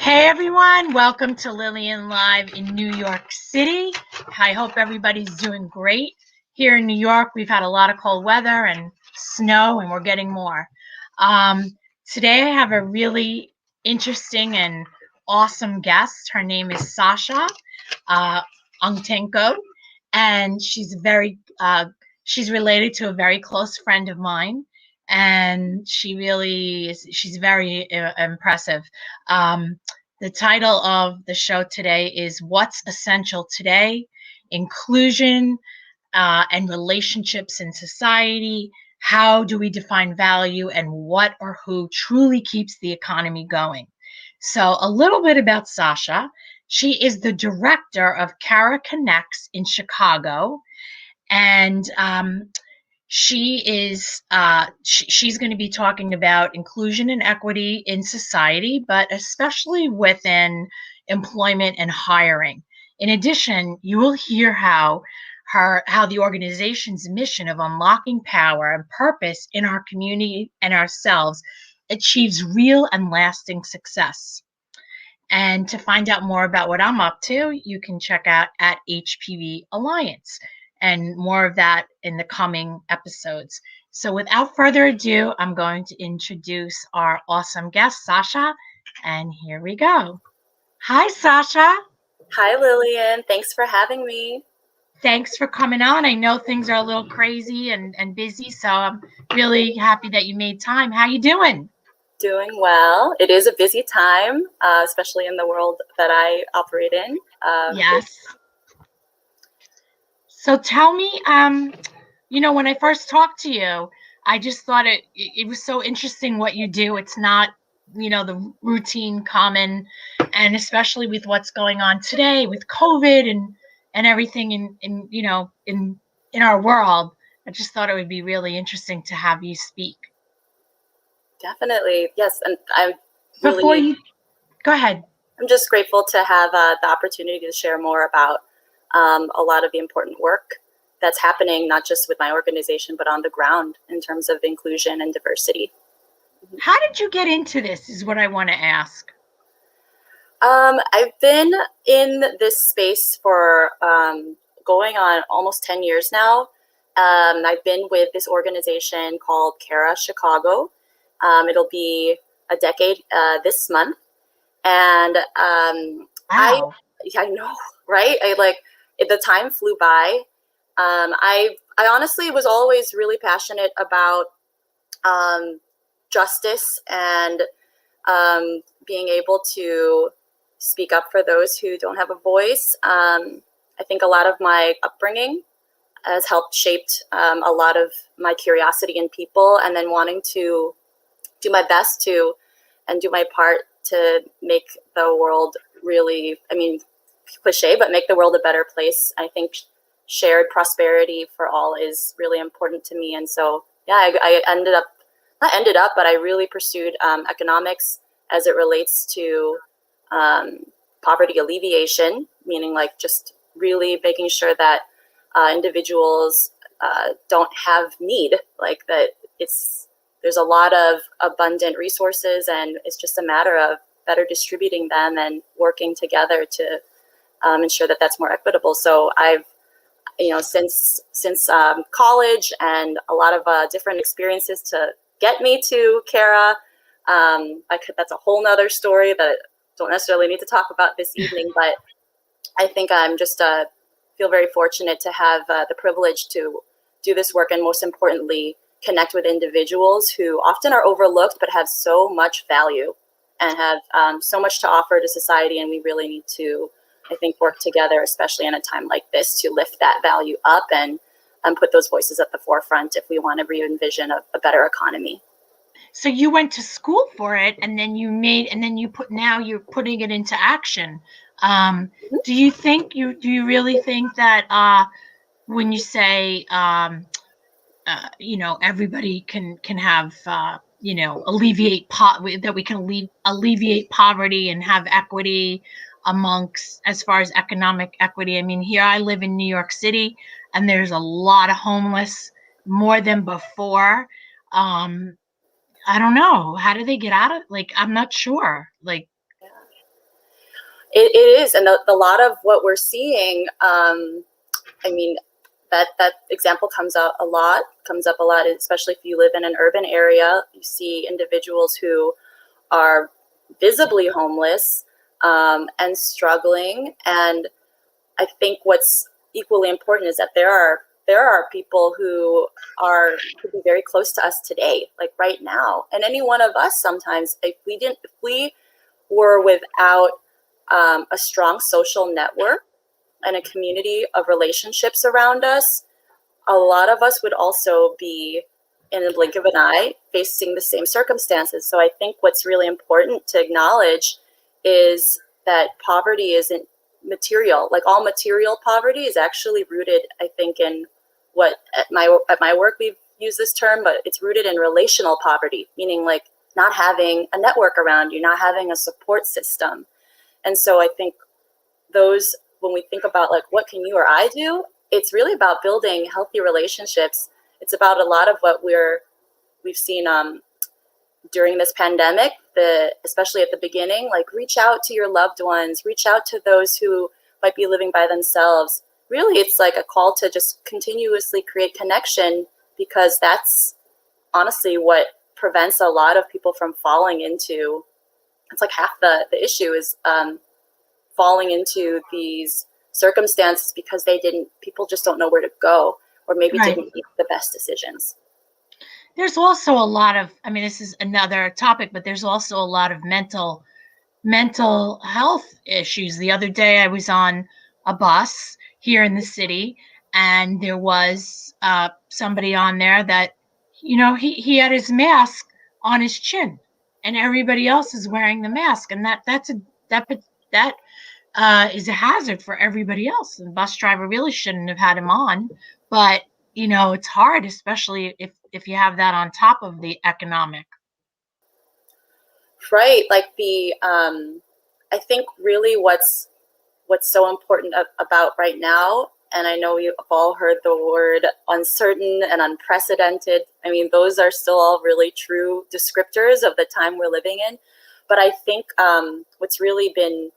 Hey everyone, welcome to Lillian Live in New York City. I hope everybody's doing great. Here in New York, we've had a lot of cold weather and snow, and we're getting more. Today I have a really interesting and awesome guest. Her name is Sasha Ongtengco, and she's related to a very close friend of mine, and she's very impressive. The title of the show today is What's Essential Today? Inclusion and Relationships in Society. How do we define value, and what or who truly keeps the economy going? So a little bit about Sasha. She is the director of Cara Cares in Chicago, and she's going to be talking about inclusion and equity in society, but especially within employment and hiring. In addition, you will hear how the organization's mission of unlocking power and purpose in our community and ourselves achieves real and lasting success. And to find out more about what I'm up to, you can check out at HPV Alliance, and more of that in the coming episodes. So without further ado, I'm going to introduce our awesome guest, Sasha, and here we go. Hi, Sasha. Hi, Lillian. Thanks for having me. Thanks for coming on. I know things are a little crazy and busy, so I'm really happy that you made time. How you doing? Doing well. It is a busy time, especially in the world that I operate in. Yes. So tell me, when I first talked to you, I just thought it was so interesting what you do. It's not, the routine common, and especially with what's going on today with COVID and everything in our world. I just thought it would be really interesting to have you speak. Definitely. Yes. And Go ahead. I'm just grateful to have the opportunity to share more about a lot of the important work that's happening, not just with my organization, but on the ground in terms of inclusion and diversity. How did you get into this is what I want to ask. I've been in this space for going on almost 10 years now. I've been with this organization called Cara Chicago. It'll be a decade this month. And Wow. I know, right? The time flew by. I honestly was always really passionate about justice and being able to speak up for those who don't have a voice. I think a lot of my upbringing has helped shaped a lot of my curiosity in people, and then wanting to do my best to and do my part to make the world really, cliche, but make the world a better place. I think shared prosperity for all is really important to me. And so, yeah, but I really pursued economics as it relates to poverty alleviation, meaning just really making sure that individuals don't have need, that there's a lot of abundant resources, and it's just a matter of better distributing them and working together to ensure that that's more equitable. So I've, since college and a lot of different experiences to get me to Cara, that's a whole nother story that I don't necessarily need to talk about this evening, but I think I'm just feel very fortunate to have the privilege to do this work, and most importantly, connect with individuals who often are overlooked but have so much value and have so much to offer to society. And we really need to, I think, work together, especially in a time like this, to lift that value up and put those voices at the forefront if we want to re-envision a better economy. So you went to school for it, and then now you're putting it into action. Do you really think that when you say everybody can have that we can alleviate poverty and have equity amongst, as far as economic equity? I mean, here I live in New York City, and there's a lot of homeless, more than before. I don't know. How do they get out of, I'm not sure. It is, and a lot of what we're seeing, I mean, that example comes up a lot, especially if you live in an urban area. You see individuals who are visibly homeless and struggling. And I think what's equally important is that there are people who could be very close to us today, like right now. And any one of us sometimes, if we were without a strong social network and a community of relationships around us, a lot of us would also be in the blink of an eye facing the same circumstances. So I think what's really important to acknowledge is that poverty isn't material. Like all material poverty is actually rooted, I think, in what at my work we've used this term, but it's rooted in relational poverty, meaning like not having a network around you, not having a support system. And so I think when we think about like what can you or I do, it's really about building healthy relationships. It's about a lot of what we've seen during this pandemic, especially at the beginning, like reach out to your loved ones, reach out to those who might be living by themselves. Really, it's like a call to just continuously create connection, because that's honestly what prevents a lot of people from falling into, it's like half the issue is falling into these circumstances because people just don't know where to go, or maybe Right. didn't make the best decisions. There's also a lot of, I mean, this is another topic, but there's also a lot of mental health issues. The other day I was on a bus here in the city, and there was somebody on there that, he had his mask on his chin, and everybody else is wearing the mask, and that is a hazard for everybody else. And the bus driver really shouldn't have had him on, but it's hard, especially if you have that on top of the economic. Right. Like I think really what's so important about right now, and I know you've all heard the word uncertain and unprecedented. I mean, those are still all really true descriptors of the time we're living in. But I think what's really been,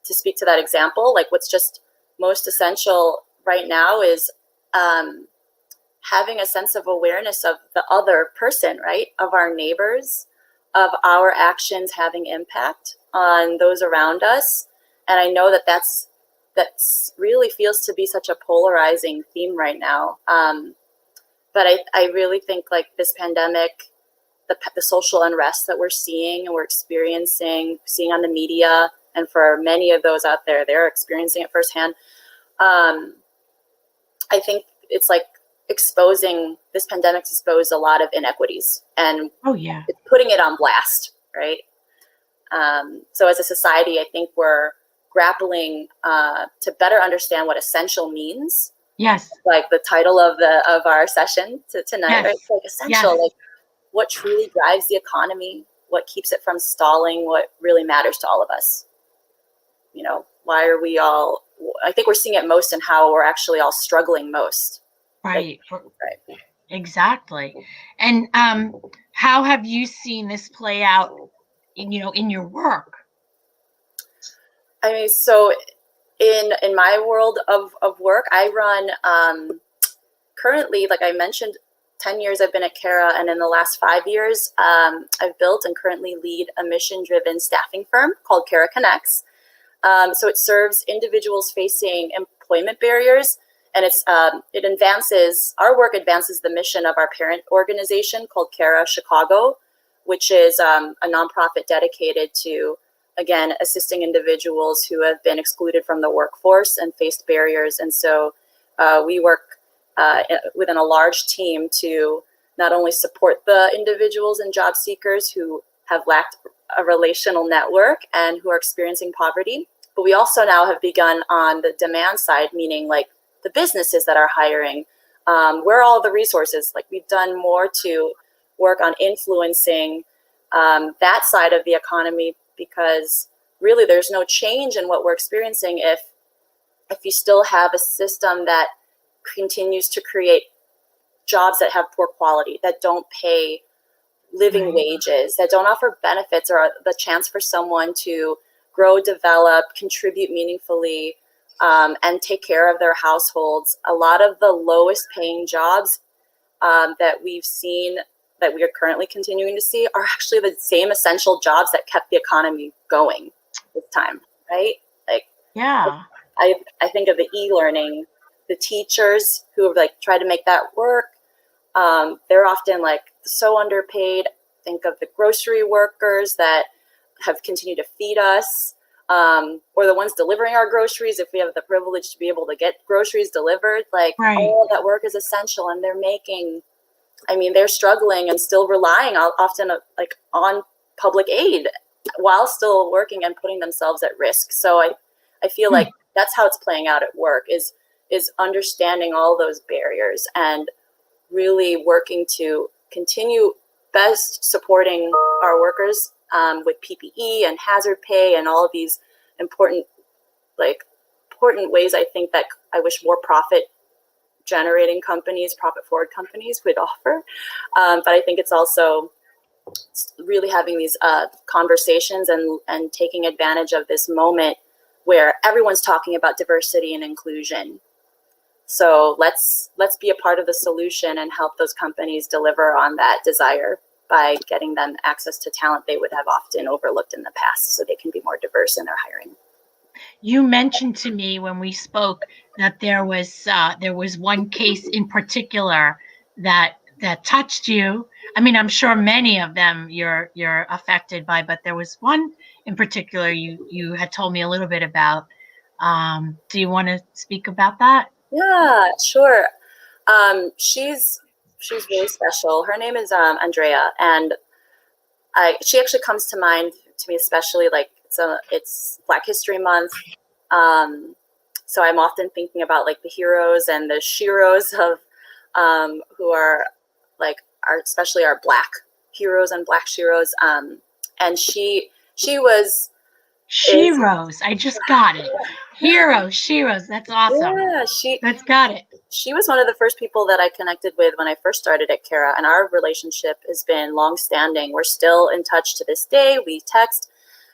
to speak to that example, like what's just most essential right now is having a sense of awareness of the other person, right? Of our neighbors, of our actions having impact on those around us. And I know that's really feels to be such a polarizing theme right now. But I really think like this pandemic, the social unrest that we're seeing and we're experiencing, seeing on the media, and for many of those out there, they're experiencing it firsthand. I think it's like this pandemic's exposed a lot of inequities, and it's putting it on blast, right? So as a society, I think we're grappling to better understand what essential means. Yes. Like the title of our session tonight, yes. Right? It's like essential, yes. Like what truly drives the economy, what keeps it from stalling, what really matters to all of us. Why are we all, I think we're seeing it most in how we're actually all struggling most. Right. Right. Exactly. And how have you seen this play out in your work? I mean, so in my world of work, I run currently, like I mentioned, 10 years I've been at Cara, and in the last 5 years, I've built and currently lead a mission-driven staffing firm called Cara Cares. So it serves individuals facing employment barriers, and our work advances the mission of our parent organization called Cara Chicago, which is a nonprofit dedicated to, again, assisting individuals who have been excluded from the workforce and faced barriers. And so we work within a large team to not only support the individuals and job seekers who have lacked a relational network and who are experiencing poverty, but we also now have begun on the demand side, meaning like the businesses that are hiring, where are all the resources? Like we've done more to work on influencing that side of the economy, because really there's no change in what we're experiencing if you still have a system that continues to create jobs that have poor quality, that don't pay living wages, that don't offer benefits or the chance for someone to grow, develop, contribute meaningfully, and take care of their households. A lot of the lowest paying jobs that we've seen, that we are currently continuing to see, are actually the same essential jobs that kept the economy going this time, right? Like, Yeah. I think of the e-learning, the teachers who have like tried to make that work. They're often like so underpaid. Think of the grocery workers that have continued to feed us, or the ones delivering our groceries. If we have the privilege to be able to get groceries delivered, like Right. all of that work is essential, and they're making, I mean, they're struggling and still relying often like on public aid while still working and putting themselves at risk. So I feel like that's how it's playing out at work, is understanding all those barriers and really working to continue best supporting our workers with PPE and hazard pay and all of these important ways. I think that I wish more profit forward companies would offer. But I think it's also really having these conversations and taking advantage of this moment where everyone's talking about diversity and inclusion. So let's be a part of the solution and help those companies deliver on that desire by getting them access to talent they would have often overlooked in the past, so they can be more diverse in their hiring. You mentioned to me when we spoke that there was one case in particular that touched you. I mean, I'm sure many of them you're affected by, but there was one in particular you had told me a little bit about. Do you want to speak about that? Yeah, sure. She's really special. Her name is Andrea, and she actually comes to mind to me, especially like it's Black History Month. So I'm often thinking about like the heroes and the sheroes of who are like especially our Black heroes and Black sheroes. And she was Sheroes. I just got it. Heroes, sheroes. That's awesome. Yeah, That's got it. She was one of the first people that I connected with when I first started at Cara, and our relationship has been long-standing. We're still in touch to this day. We text,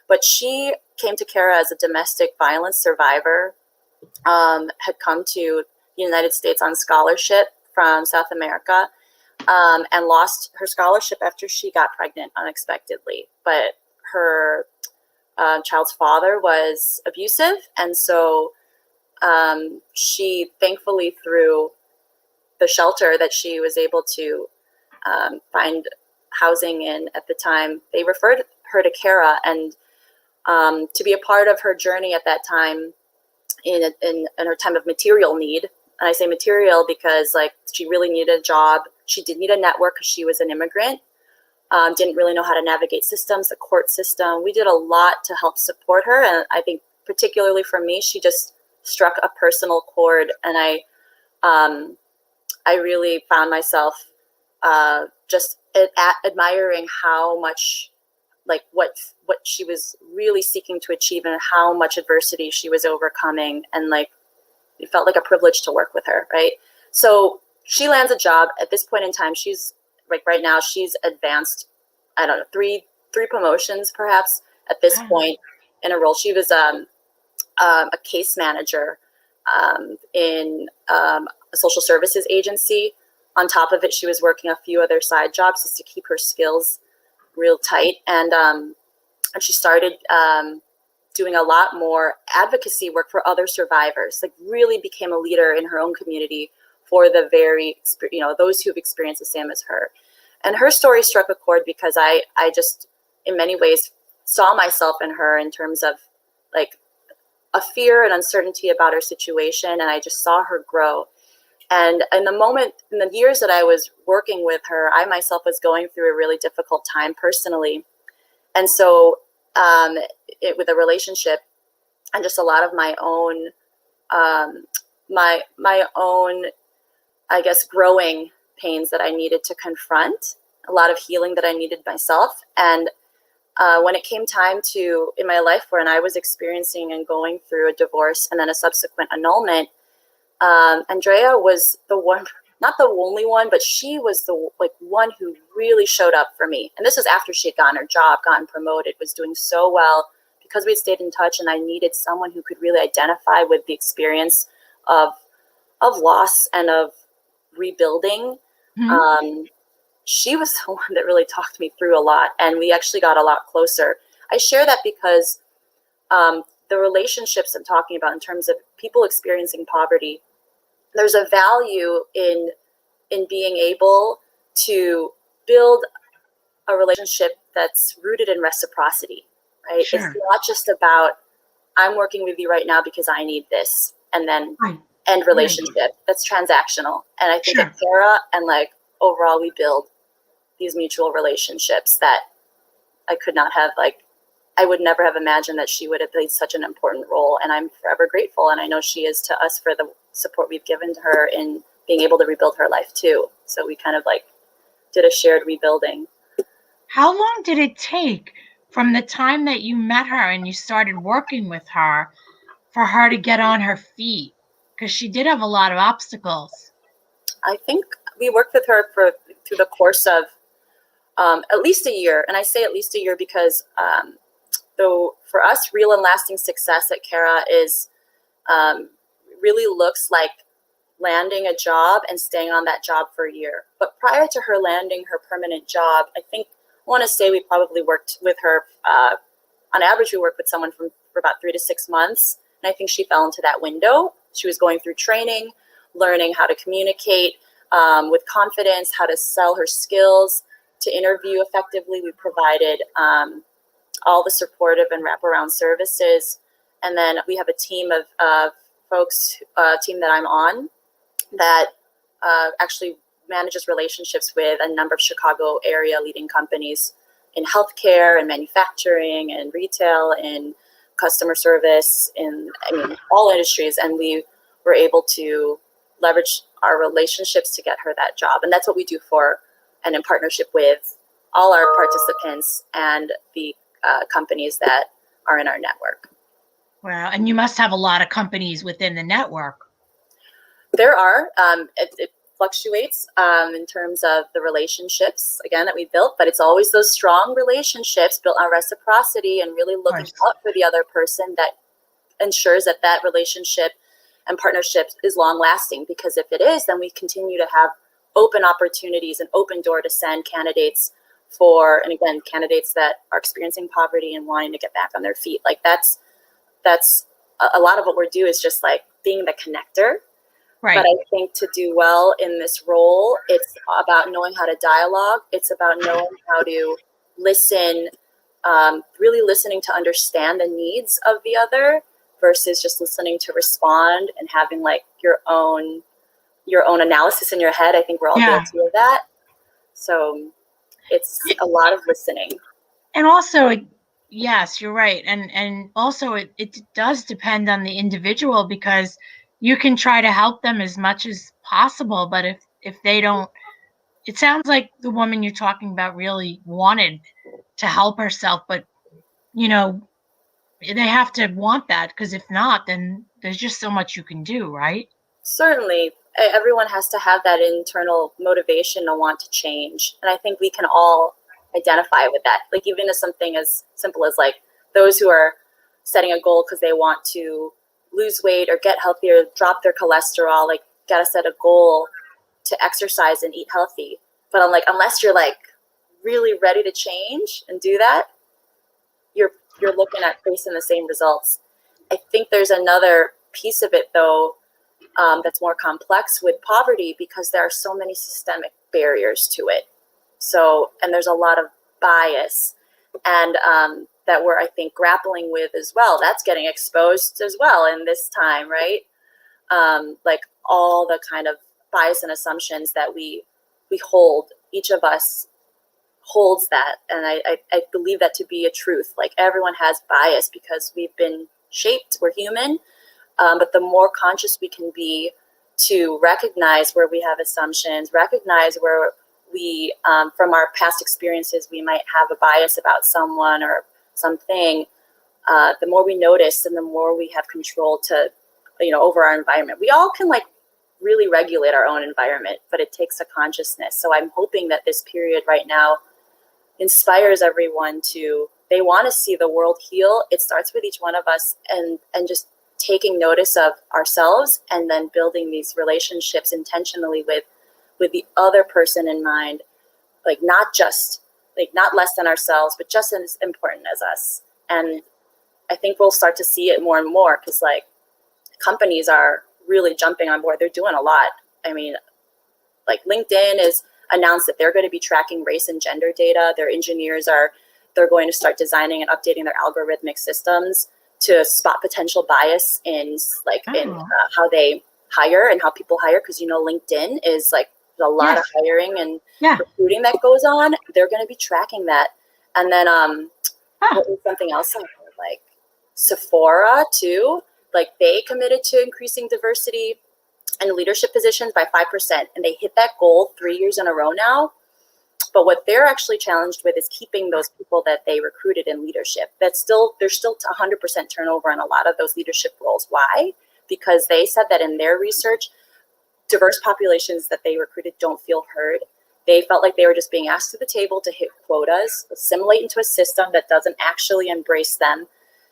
but she came to Cara as a domestic violence survivor, had come to the United States on scholarship from South America, and lost her scholarship after she got pregnant unexpectedly. But her child's father was abusive, and so she, thankfully, through the shelter that she was able to find housing in at the time, they referred her to Cara, and to be a part of her journey at that time in her time of material need. And I say material because like she really needed a job. She did need a network because she was an immigrant. Didn't really know how to navigate systems, the court system. We did a lot to help support her, and I think particularly for me, she just struck a personal chord, and I really found myself just admiring how much, like what she was really seeking to achieve and how much adversity she was overcoming, and like it felt like a privilege to work with her, right? So she lands a job at this point in time. She's like right now she's advanced, I don't know, three promotions perhaps at this point in a role. She was a case manager in a social services agency. On top of it, she was working a few other side jobs just to keep her skills real tight. And she started doing a lot more advocacy work for other survivors, like really became a leader in her own community for the those who have experienced the same as her. And her story struck a chord because I just, in many ways, saw myself in her in terms of like a fear and uncertainty about her situation. And I just saw her grow. And in the years that I was working with her, I myself was going through a really difficult time personally. And so with a relationship and just a lot of my own, my own, I guess, growing pains that I needed to confront, a lot of healing that I needed myself. And when it came time to, in my life when I was experiencing and going through a divorce and then a subsequent annulment, Andrea was the one, not the only one, but she was the one who really showed up for me. And this was after she had gotten her job, gotten promoted, was doing so well, because we had stayed in touch and I needed someone who could really identify with the experience of loss and of rebuilding, she was the one that really talked me through a lot, and we actually got a lot closer. I share that because the relationships I'm talking about in terms of people experiencing poverty, there's a value in being able to build a relationship that's rooted in reciprocity, right? Sure. It's not just about, I'm working with you right now because I need this, and then end relationship. Right. That's transactional. And I think at Cara and like overall, we build these mutual relationships that I could not have, like, I would never have imagined that she would have played such an important role. And I'm forever grateful. And I know she is to us for the support we've given to her in being able to rebuild her life too. So we kind of like did a shared rebuilding. How long did it take from the time that you met her and you started working with her for her to get on her feet? Because she did have a lot of obstacles. I think we worked with her through the course of at least a year. And I say at least a year because though for us, real and lasting success at Cara is really looks like landing a job and staying on that job for a year. But prior to her landing her permanent job, I want to say we probably worked with her, on average, we worked with someone for about 3 to 6 months. And I think she fell into that window. She was going through training, learning how to communicate with confidence, how to sell her skills, to interview effectively. We provided all the supportive and wraparound services. And then we have a team of folks, team that I'm on, that actually manages relationships with a number of Chicago area leading companies in healthcare and manufacturing and retail and customer service in all industries. And we were able to leverage our relationships to get her that job. And that's what we do for and in partnership with all our participants and the companies that are in our network. Wow. And you must have a lot of companies within the network. There are. It fluctuates in terms of the relationships, again, that we built, but it's always those strong relationships built on reciprocity and really looking out for the other person that ensures that that relationship and partnership is long lasting. Because if it is, then we continue to have open opportunities and open door to send candidates for, and again, candidates that are experiencing poverty and wanting to get back on their feet. Like that's a lot of what we do is just like being the connector. Right. But I think to do well in this role, it's about knowing how to dialogue. It's about knowing how to listen, really listening to understand the needs of the other versus just listening to respond and having like your own analysis in your head. I think we're all guilty of that. So it's a lot of listening. And also, yes, you're right. And also it does depend on the individual, because you can try to help them as much as possible, but if they don't, it sounds like the woman you're talking about really wanted to help herself, but they have to want that, because if not, then there's just so much you can do, right? Certainly. Everyone has to have that internal motivation to want to change. And I think we can all identify with that. Like even as something as simple as like those who are setting a goal because they want to lose weight or get healthier, drop their cholesterol, like gotta set a goal to exercise and eat healthy. But I'm like, unless you're like really ready to change and do that, you're looking at facing the same results. I think there's another piece of it though, that's more complex with poverty, because there are so many systemic barriers to it. So, and there's a lot of bias and that we're, I think, grappling with as well. That's getting exposed as well in this time, right? Like all the kind of bias and assumptions that we hold, each of us holds that. And I believe that to be a truth. Like everyone has bias because we've been shaped, we're human. But the more conscious we can be to recognize where we have assumptions, recognize where we, from our past experiences, we might have a bias about someone or something, the more we notice and the more we have control to, over our environment. We all can like really regulate our own environment, but it takes a consciousness. So I'm hoping that this period right now inspires everyone to they want to see the world heal, it starts with each one of us, and just taking notice of ourselves, and then building these relationships intentionally with the other person in mind, like not less than ourselves, but just as important as us. And I think we'll start to see it more and more, because like companies are really jumping on board. They're doing a lot. I mean, like LinkedIn has announced that they're going to be tracking race and gender data. Their engineers they're going to start designing and updating their algorithmic systems to spot potential bias in how they hire and how people hire. Because, LinkedIn is like a lot of hiring and recruiting that goes on. They're going to be tracking that. And then what was something else I heard? Like Sephora too, like they committed to increasing diversity in leadership positions by 5%, and they hit that goal 3 years in a row now. But what they're actually challenged with is keeping those people that they recruited in leadership. There's still 100% turnover in a lot of those leadership roles. Why? Because they said that in their research, diverse populations that they recruited don't feel heard. They felt like they were just being asked to the table to hit quotas, assimilate into a system that doesn't actually embrace them.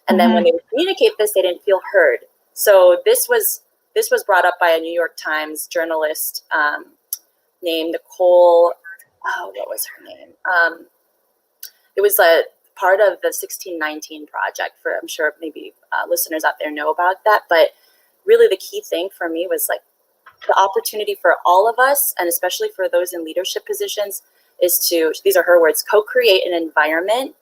And then when they would communicate this, they didn't feel heard. So this was brought up by a New York Times journalist named Nicole. Oh, what was her name? It was a part of the 1619 project. I'm sure maybe listeners out there know about that. But really, the key thing for me was like the opportunity for all of us, and especially for those in leadership positions, is to, these are her words, co-create an environment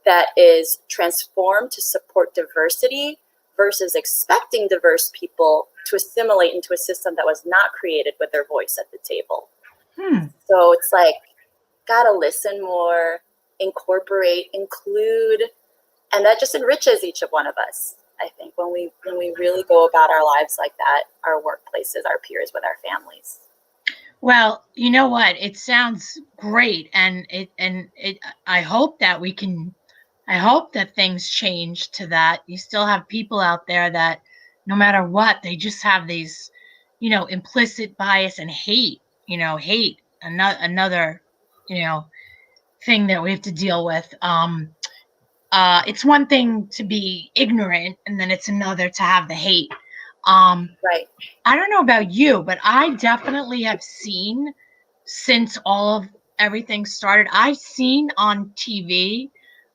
that is transformed to support diversity versus expecting diverse people to assimilate into a system that was not created with their voice at the table. So it's like, gotta listen more, incorporate, include, and that just enriches each of one of us. I think when we really go about our lives like that, our workplaces, our peers, with our families. Well, you know what? It sounds great, and I hope that things change to that. You still have people out there that, no matter what, they just have these, implicit bias and hate. Another, thing that we have to deal with. It's one thing to be ignorant, and then it's another to have the hate. Right. I don't know about you, but I definitely have seen, since everything started, I've seen on TV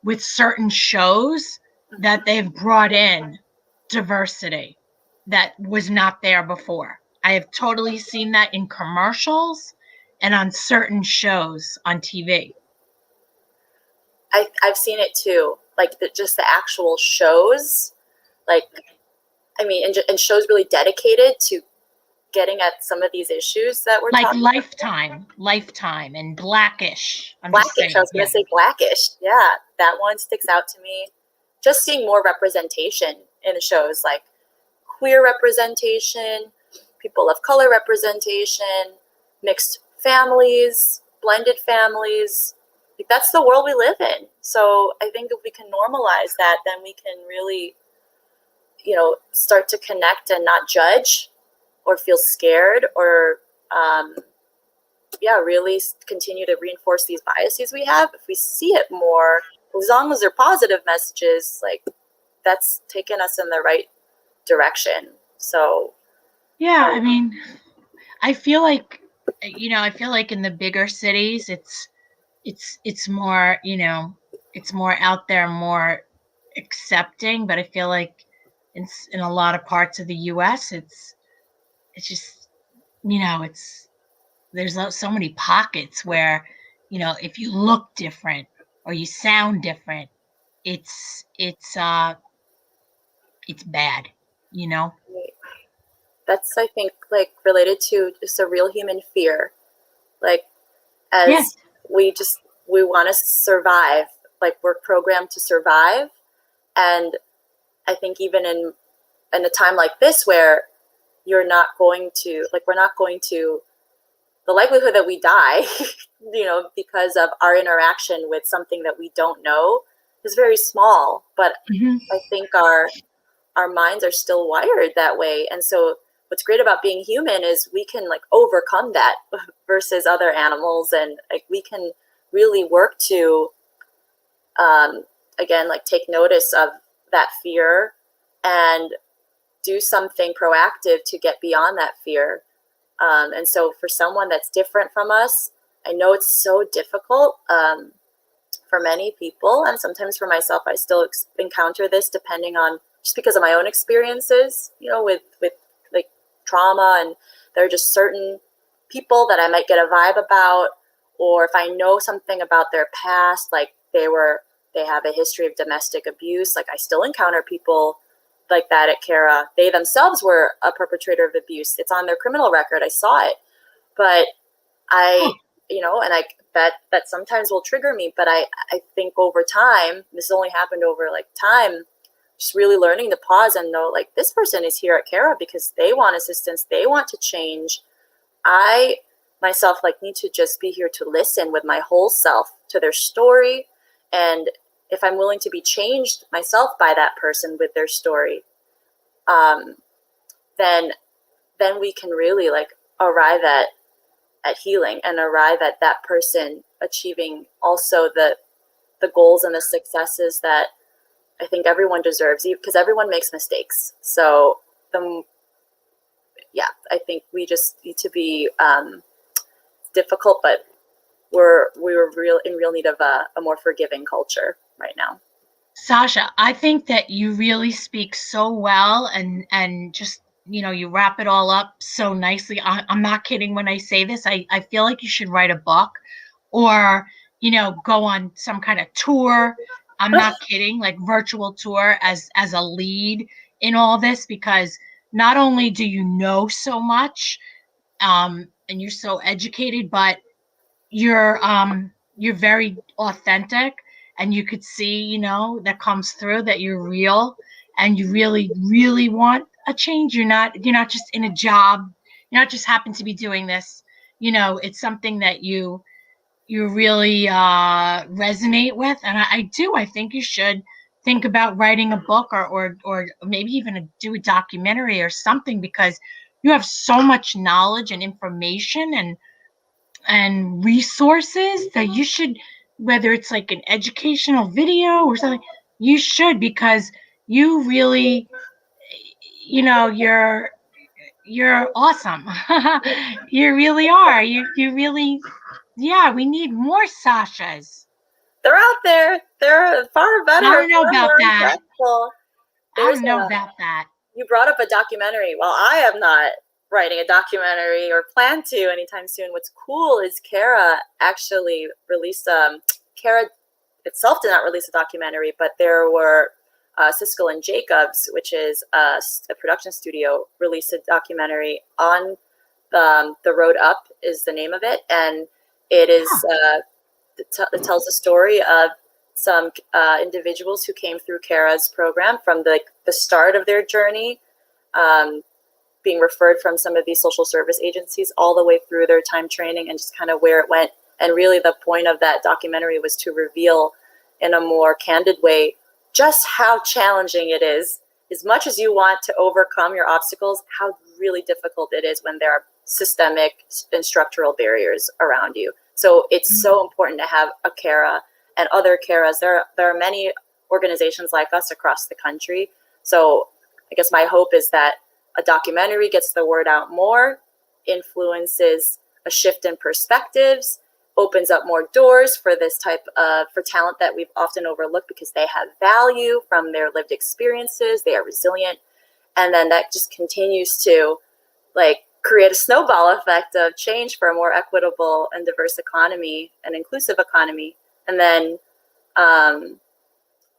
with certain shows that they've brought in diversity that was not there before. I have totally seen that in commercials and on certain shows on TV. I've seen it too, like just the actual shows, like, I mean, and shows really dedicated to getting at some of these issues that we're like talking Lifetime and Blackish. Blackish, I was going to say Blackish. Yeah, that one sticks out to me. Just seeing more representation in the shows, like queer representation, people of color representation, mixed families, blended families. Like, that's the world we live in. So I think if we can normalize that, then we can really, start to connect and not judge or feel scared or, really continue to reinforce these biases we have. If we see it more, as long as they're positive messages, like that's taking us in the right direction. So, yeah, I mean, I feel like in the bigger cities, it's more, it's more out there, more accepting. But I feel like in a lot of parts of the U.S., it's just, there's so many pockets where, if you look different or you sound different, it's bad, That's, I think, like related to just a real human fear. Like, as we want to survive, like we're programmed to survive. And I think even in a time like this where we're not going to, the likelihood that we die, because of our interaction with something that we don't know is very small. But I think our minds are still wired that way. And so what's great about being human is we can like overcome that versus other animals. And like we can really work to again, like take notice of that fear and do something proactive to get beyond that fear. And so for someone that's different from us, I know it's so difficult for many people, and sometimes for myself, I still encounter this depending on just because of my own experiences, you know, with like trauma, and there are just certain people that I might get a vibe about, or if I know something about their past, like they have a history of domestic abuse, like I still encounter people like that at Cara. They themselves were a perpetrator of abuse. It's on their criminal record. I saw it, but I, you know, and I that sometimes will trigger me. But I think over time, this only happened over like time, just really learning to pause and know like this person is here at Cara because they want assistance, they want to change. I myself like need to just be here to listen with my whole self to their story, and if I'm willing to be changed myself by that person with their story, then we can really like arrive at healing and arrive at that person achieving also the goals and the successes that I think everyone deserves, because everyone makes mistakes. So I think we just need to be difficult, but we're in real need of a more forgiving culture right now. Sasha, I think that you really speak so well, and just, you know, you wrap it all up so nicely. I'm not kidding when I say this. I feel like you should write a book, or, you know, go on some kind of tour. I'm not kidding, like virtual tour as a lead in all this, because not only do you know so much, and you're so educated, but you're very authentic, and you could see, you know, that comes through, that you're real, and you really want a change. You're not just in a job, you're not just happen to be doing this, you know, it's something that you really resonate with. And I think you should think about writing a book, or maybe even do a documentary or something, because you have so much knowledge and information and resources that you should, whether it's like an educational video or something, you should, because you really, you know, you're awesome. You really are. You really, yeah, we need more Sashas. They're out there. They're far better, I don't know far about more that. impactful. I don't know about that. You brought up a documentary. Well, I am not writing a documentary or plan to anytime soon. What's cool is Cara actually released Cara itself did not release a documentary, but there were Siskel and Jacobs, which is a production studio, released a documentary on the Road Up is the name of it, and it is it tells the story of some individuals who came through Cara's program from the start of their journey, being referred from some of these social service agencies all the way through their time training, and just kind of where it went. And really the point of that documentary was to reveal in a more candid way just how challenging it is. As much as you want to overcome your obstacles, how really difficult it is when there are systemic and structural barriers around you. So it's so important to have a Cara and other Caras. There are many organizations like us across the country. So I guess my hope is that a documentary gets the word out more, influences a shift in perspectives, opens up more doors for this type of, for talent that we've often overlooked because they have value from their lived experiences, they are resilient. And then that just continues to like create a snowball effect of change for a more equitable and diverse economy and inclusive economy. And then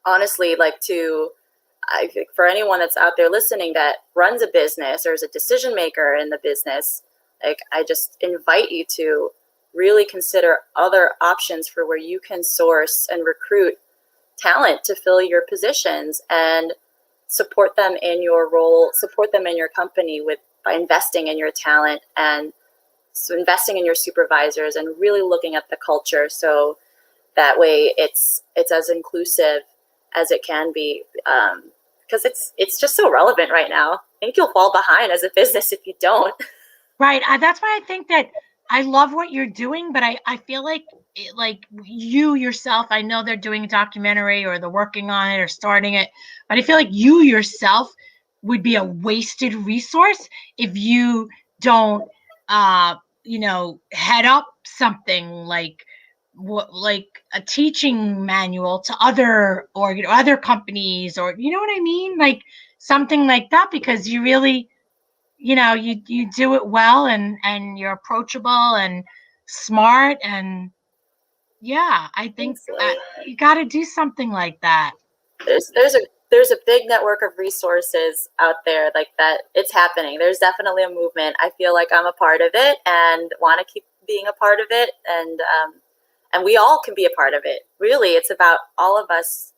honestly, like I think for anyone that's out there listening that runs a business or is a decision maker in the business, like I just invite you to really consider other options for where you can source and recruit talent to fill your positions and support them in your role, support them in your company by investing in your talent and so investing in your supervisors and really looking at the culture. So that way it's as inclusive as it can be. Because it's just so relevant right now. I think you'll fall behind as a business if you don't. Right. That's why I think that I love what you're doing, but I feel like like you yourself, I know they're doing a documentary or they're working on it or starting it, but I feel like you yourself would be a wasted resource if you don't, head up something like like a teaching manual to other other companies, or you know what I mean, like something like that, because you really, you do it well, and you're approachable and smart, and yeah, I think Thanks, Lily. you got to do something like that. There's a big network of resources out there like that. It's happening. There's definitely a movement. I feel like I'm a part of it and want to keep being a part of it, and we all can be a part of it. Really, it's about all of us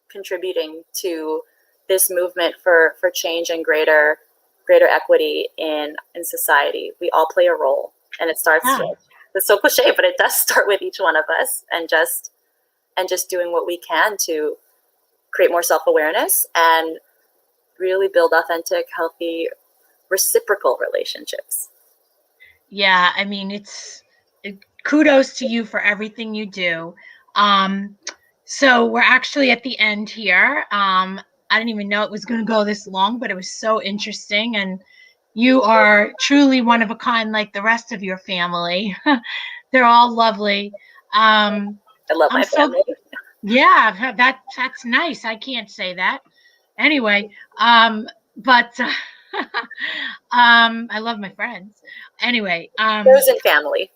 contributing to this movement for change and greater equity in society. We all play a role, and it starts Yeah. with, it's so cliche, but it does start with each one of us, and just doing what we can to create more self-awareness and really build authentic, healthy, reciprocal relationships. Yeah, I mean, kudos to you for everything you do. Um, so we're actually at the end here. I didn't even know it was going to go this long, but it was so interesting. And you are truly one of a kind, like the rest of your family. They're all lovely. I love I'm my so, family. yeah, that's nice. I can't say that. Anyway, but I love my friends. Anyway, Chosen family.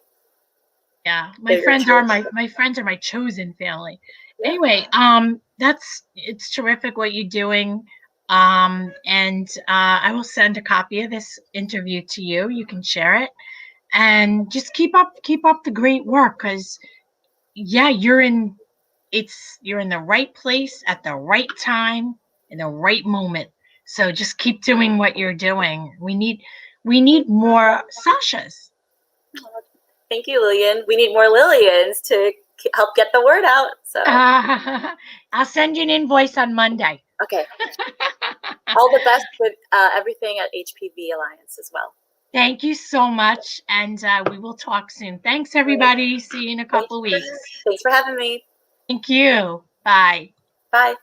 yeah, They're your chosen. my friends are my chosen family. Yeah. Anyway, it's terrific what you're doing. And I will send a copy of this interview to you. You can share it, and just keep up the great work, because yeah, you're in the right place at the right time in the right moment. So just keep doing what you're doing. We need more Sashas. Thank you, Lillian. We need more Lillians to help get the word out. So, I'll send you an invoice on Monday. okay. All the best with everything at HPV Alliance as well. Thank you so much, and we will talk soon. Thanks, everybody. See you in a couple of weeks. Thanks for having me. Thank you. Bye. Bye.